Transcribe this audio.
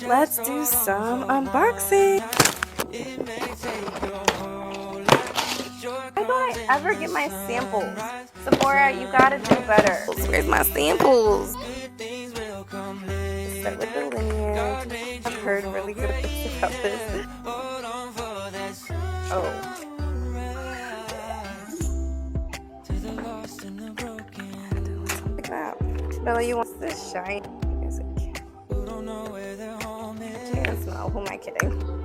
let's do some unboxing. Why don't I ever get my samples? Sephora, you gotta do better. Where's my samples? Start with the lineage. I've heard really good things about this. Oh. Look at that. Bella, you want this shine? I can't smell. Who am I kidding?